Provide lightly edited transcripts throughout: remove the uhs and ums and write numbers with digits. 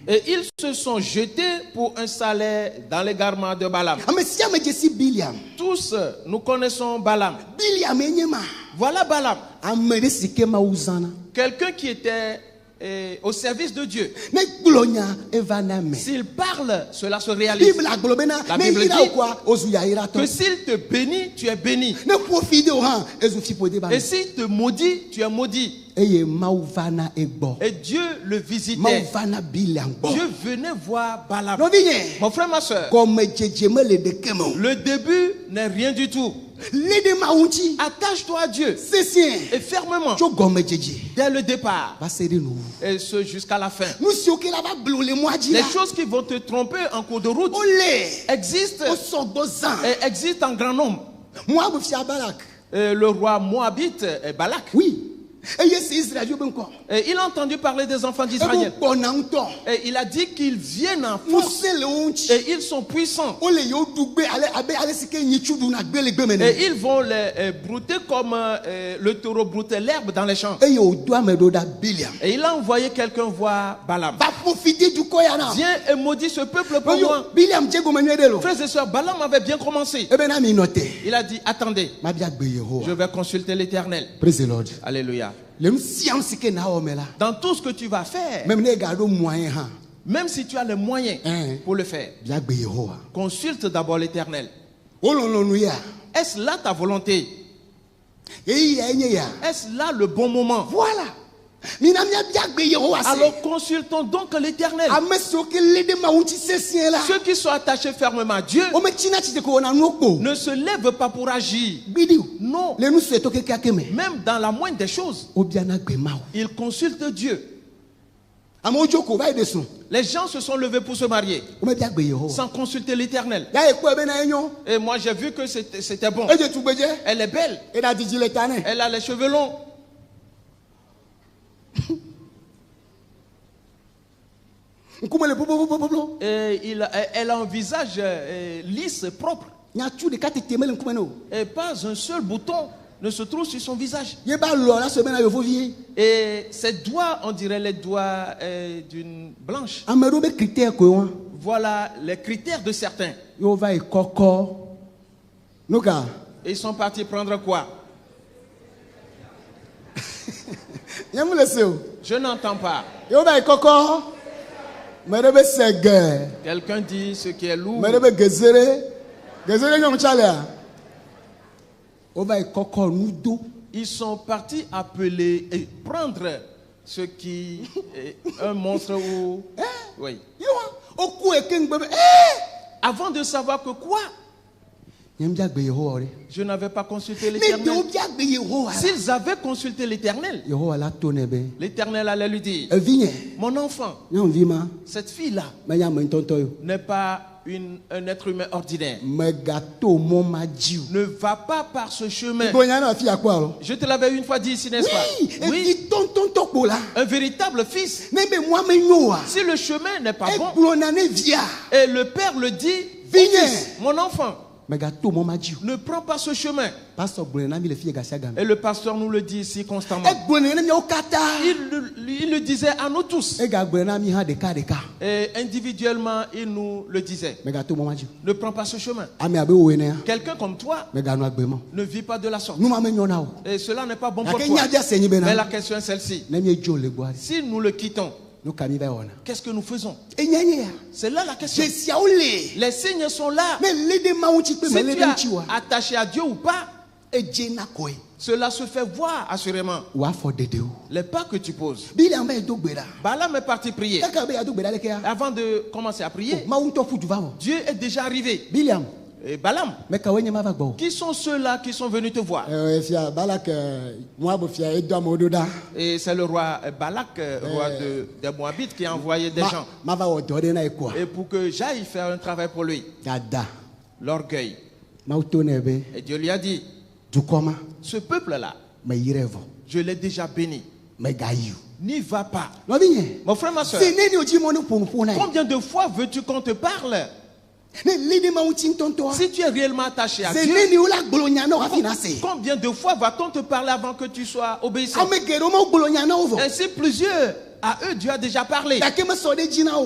Et ils se sont jetés pour un salaire dans les garments de Balaam. Tous, nous connaissons Balaam. Voilà Balaam. Quelqu'un qui était au service de Dieu. S'il parle, cela se réalise. La Bible dit que s'il te bénit, tu es béni. Et s'il te maudit, tu es maudit. Et Dieu le visitait. Dieu venait voir Balaam. Mon frère, ma soeur, le début n'est rien du tout. Attache-toi à Dieu et fermement dès le départ et ce jusqu'à la fin. Les choses qui vont te tromper en cours de route existent et existent en grand nombre. Le roi Moabite est Balak. Oui. Et il a entendu parler des enfants d'Israël. Et il a dit qu'ils viennent en force. Et ils sont puissants. Et ils vont les brouter comme le taureau broutait l'herbe dans les champs. Et il a envoyé quelqu'un voir Balaam. Viens et maudis ce peuple pour moi. Frères et sœurs, Balaam avait bien commencé. Il a dit, attendez, je vais consulter l'Éternel. Praise the Lord. Alléluia. Dans tout ce que tu vas faire, même si tu as les moyens pour le faire, consulte d'abord l'Éternel. Est-ce là ta volonté? Est-ce là le bon moment? Voilà. Alors consultons donc l'Éternel. Ceux qui sont attachés fermement à Dieu ne se lèvent pas pour agir. Non. Même dans la moindre des choses, ils consultent Dieu. Les gens se sont levés pour se marier sans consulter l'Éternel. Et moi j'ai vu que c'était bon. Elle est belle. Elle a les cheveux longs. Et elle a un visage lisse, propre. Et pas un seul bouton ne se trouve sur son visage. Et ses doigts, on dirait les doigts d'une blanche. Voilà les critères de certains. Ils sont partis prendre quoi? Je n'entends pas. Quelqu'un dit ce qui est lourd. Ils sont partis appeler et prendre ce qui est un monstre ou... Oui. Avant de savoir que quoi? Je n'avais pas consulté l'Éternel. S'ils avaient consulté l'Éternel, l'Éternel allait lui dire, mon enfant, cette fille-là n'est pas un être humain ordinaire. Ne va pas par ce chemin. Je te l'avais une fois dit ici, n'est-ce pas? Oui. Un véritable fils. Si le chemin n'est pas bon, et le père le dit, mon enfant, ne prends pas ce chemin. Et le pasteur nous le dit ici constamment. Il le disait à nous tous. Et individuellement, il nous le disait. Ne prends pas ce chemin. Quelqu'un comme toi ne vit pas de la sorte. Et cela n'est pas bon pour toi. Mais la question est celle-ci. Si nous le quittons, qu'est-ce que nous faisons? C'est là la question. Les signes sont là. Si tu es attaché à Dieu ou pas, cela se fait voir assurément. Les pas que tu poses. Balaam est parti prier. Avant de commencer à prier, Dieu est déjà arrivé. Et Balaam, qui sont ceux-là qui sont venus te voir? Et c'est le roi Balak, roi des Moabites, qui a envoyé des gens. Et pour que j'aille faire un travail pour lui. L'orgueil. Et Dieu lui a dit, ce peuple-là, je l'ai déjà béni. N'y va pas. Mon frère, ma soeur, combien de fois veux-tu qu'on te parle? Si tu es réellement attaché à Dieu, combien de fois va-t-on te parler avant que tu sois obéissant? Ainsi, plusieurs, à eux, Dieu a déjà parlé.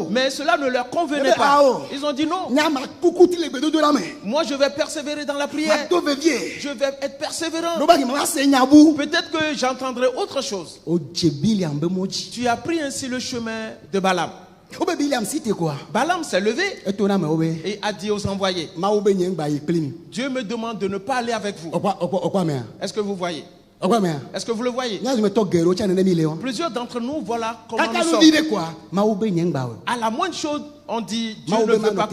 Mais cela ne leur convenait pas. Ils ont dit non. Moi, je vais persévérer dans la prière. Je vais être persévérant. Peut-être que j'entendrai autre chose. Tu as pris ainsi le chemin de Balaam. Balaam s'est levé et a dit aux envoyés, Dieu me demande de ne pas aller avec vous. Est-ce que vous voyez? Est-ce que vous le voyez? Plusieurs d'entre nous, voilà comment nous sommes. À la moindre chose, on dit Dieu ne veut pas.